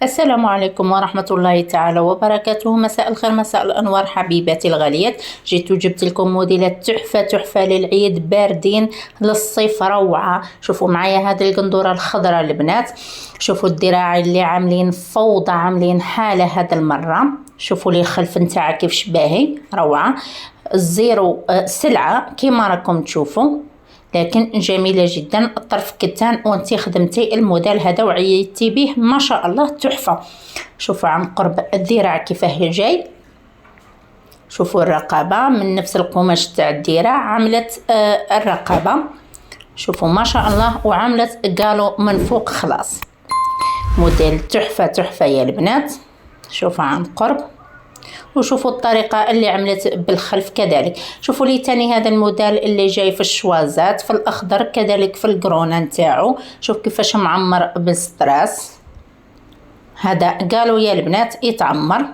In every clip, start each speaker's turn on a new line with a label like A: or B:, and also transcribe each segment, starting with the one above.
A: السلام عليكم ورحمة الله تعالى وبركاته. مساء الخير، مساء الأنوار حبيباتي الغاليات. جيت وجبت لكم موديلات تحفة تحفة للعيد، باردين للصيف، روعة. شوفوا معايا هذه القندورة الخضراء البنات، شوفوا الذراعين اللي عاملين فوضى، عاملين حالة هذا المرة. شوفوا لي الخلف نتاعها كيفاش باهي، روعة. الزيرو سلعة كيما راكم تشوفوا، لكن جميلة جدا. الطرف كتان وانتي خدمتي الموديل هذا وعيدتي به ما شاء الله تحفة. شوفوا عن قرب الذراع كيفاه جاي، شوفوا الرقبة من نفس القماش تاع الذراع عملت الرقبة، شوفوا ما شاء الله، وعملت قالوا من فوق خلاص. موديل تحفة تحفة يا البنات. شوفوا عن قرب، وشوفوا الطريقة اللي عملت بالخلف كذلك. شوفوا لي تاني هذا الموديل اللي جاي في الشوازات في الأخضر، كذلك في القرونة نتاعو. شوف كيفاش معمر بالستراس، هذا قالوا يا البنات يتعمر،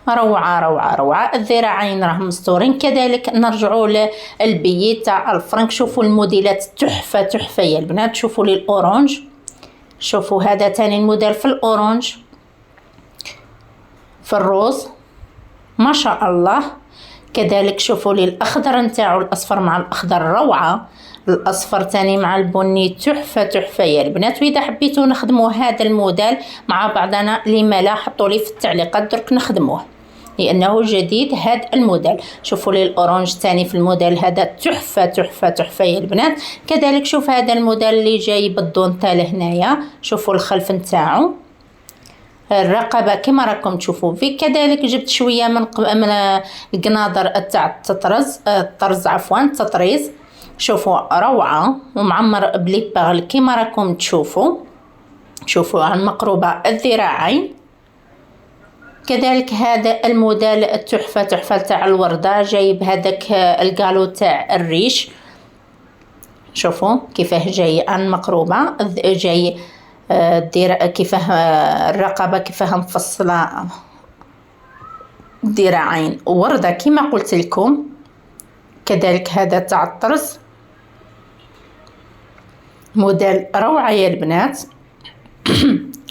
A: روعة روعة روعة. الذراعين راهم مستورين، كذلك نرجعوا للبيت تاع الفرنك. شوفوا الموديلات تحفة تحفة يا البنات. شوفوا لي الأورانج، شوفوا هذا تاني الموديل في الأورانج، في الروز ما شاء الله. كذلك شوفوا لي الاخضر نتاعو، الاصفر مع الاخضر روعه، الاصفر تاني مع البني تحفه تحفه يا البنات. واذا حبيتوا نخدموا هذا الموديل مع بعضنا لما لا، حطوا لي في التعليقات درك نخدموه لانه جديد هذا الموديل. شوفوا لي الاورانج تاني في الموديل هذا تحفه تحفه تحفه يا البنات. كذلك شوف هذا الموديل اللي جاي بالدونتال هنايا، شوفوا الخلف نتاعو، الرقبة كما راكم تشوفوا في. كذلك جبت شوية من القناضر تاع التطرز، الطرز عفوا، التطريز. شوفوا روعة ومعمر بليباغل كما راكم تشوفوا. شوفوا عن مقروبة الذراعين. كذلك هذا الموديل التحفة تحفة تاع الوردة، جايب هذاك القالو تاع الريش. شوفوا كيفاه جاي عن مقروبة، جاي كيفاه الرقبة كيفاه مفصلة، ذراعين وردة كما قلت لكم. كذلك هذا تاع الطرز، موديل روعة يا البنات.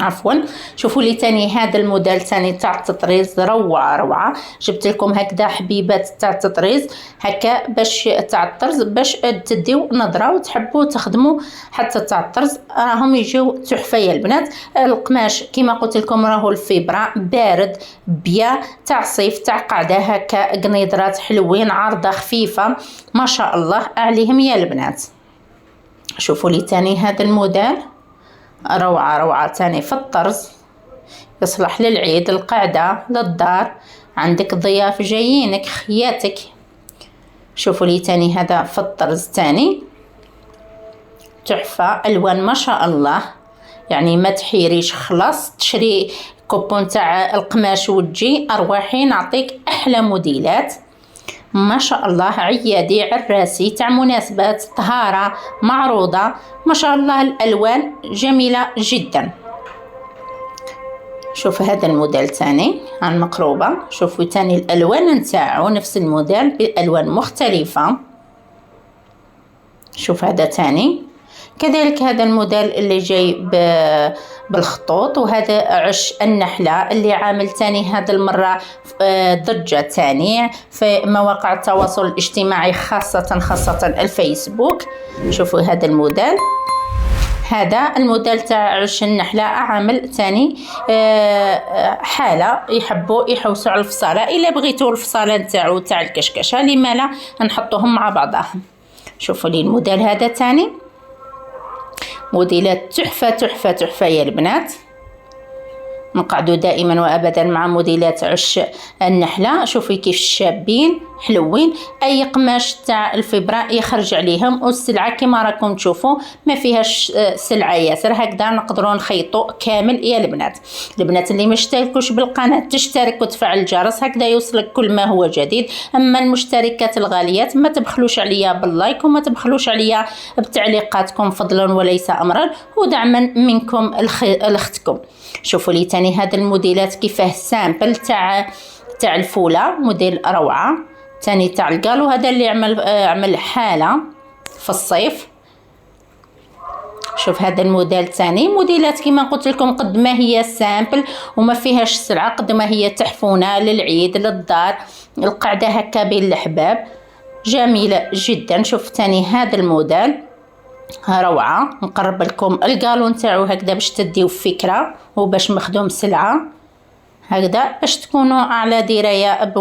A: عفوا. شوفوا لي تاني هذا الموديل تاني تاع التطريز، روعة روعة. جبت لكم هكذا حبيبات تاع التطريز هكا باش تاع الطرز، باش تديو نظرة وتحبوا تخدموا حتى تاع الطرز، راهم يجيو تحفة يا البنات. القماش كما قلت لكم راهو الفيبرا بارد بيا، تاع صيف تاع قاعدة هكا، قنيدرات حلوين، عارضة خفيفة ما شاء الله عليهم يا البنات. شوفوا لي تاني هذا الموديل، روعة روعة تاني في الطرز، يصلح للعيد، القعدة، للدار، عندك ضياف جايينك خياتك. شوفوا لي تاني هذا في الطرز تاني تحفة، ألوان ما شاء الله، يعني ما تحيريش، خلاص تشري كوبون تاع القماش وتجي أرواحي نعطيك أحلى موديلات ما شاء الله. عيادي عراسي تاع مناسبات طهارة معروضة ما شاء الله، الألوان جميلة جدا. شوف هذا الموديل تاني عن مقروبة، شوفوا تاني الألوان نتاعو نفس الموديل بألوان مختلفة. شوف هذا تاني. كذلك هذا الموديل اللي جاي بالخطوط، وهذا عش النحلة اللي عامل تاني هذا المرة ضجة تاني في مواقع التواصل الاجتماعي، خاصة الفيسبوك. شوفوا هذا الموديل، هذا الموديل تاع عش النحلة عامل تاني حالة يحبوا يحوسوا على الفصالة. إلا بغيتوا الفصالة نتاعو تاع الكشكشة لما لا نحطوهم مع بعضهم. شوفوا لي الموديل هذا تاني، موديلات تحفة تحفة تحفة يا البنات. نقعدوا دائما وابدا مع موديلات عش النحلة. شوفي كيف شابين حلوين، اي قماش تاع الفبرة يخرج عليهم، والسلعة كما راكم تشوفوا ما فيهاش سلعة ياسر، هكذا نقدروا نخيطوا كامل يا البنات. البنات اللي ما اشتركوش بالقناة تشترك وتفعل الجرس، هكذا يوصلك كل ما هو جديد. اما المشتركات الغاليات ما تبخلوش عليا باللايك، وما تبخلوش عليا بتعليقاتكم فضلا وليس امرا، ودعما منكم لاختكم. شوفوا لي تاني هذا الموديلات كيفاه سامبل تاع الفولة، موديل روعة تاني تاع القالو، هذا اللي عمل حالة في الصيف. شوف هذا الموديل الثاني. موديلات كما قلت لكم قد ما هي سامبل وما فيهاش سلعه، قد ما هي تحفونه للعيد للدار، القعده هكا بين الاحباب، جميله جدا. شوف ثاني هذا الموديل روعه. نقرب لكم القالون تاعو هكذا باش تديو فكره وباش مخدوم سلعه هكذا، باش تكونوا على درايه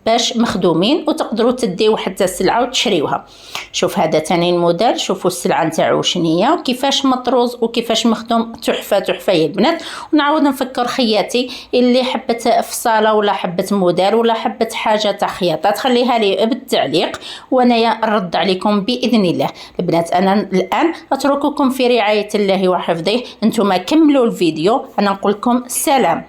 A: باش مخدومين وتقدروا تديو حتى السلعه وتشريوها. شوف هذا ثاني الموديل، شوفوا السلعه نتاعو شنيه وكيفاش مطروز وكيفاش مخدوم، تحفه تحفه يا البنات. ونعاود نفكر خياتي اللي حبت فصاله ولا حبت موديل ولا حبت حاجه تاع خياطه تخليها لي بالتعليق وانايا نرد عليكم باذن الله. البنات انا الان اترككم في رعايه الله وحفظه، انتم كملوا الفيديو، انا نقول لكم سلام.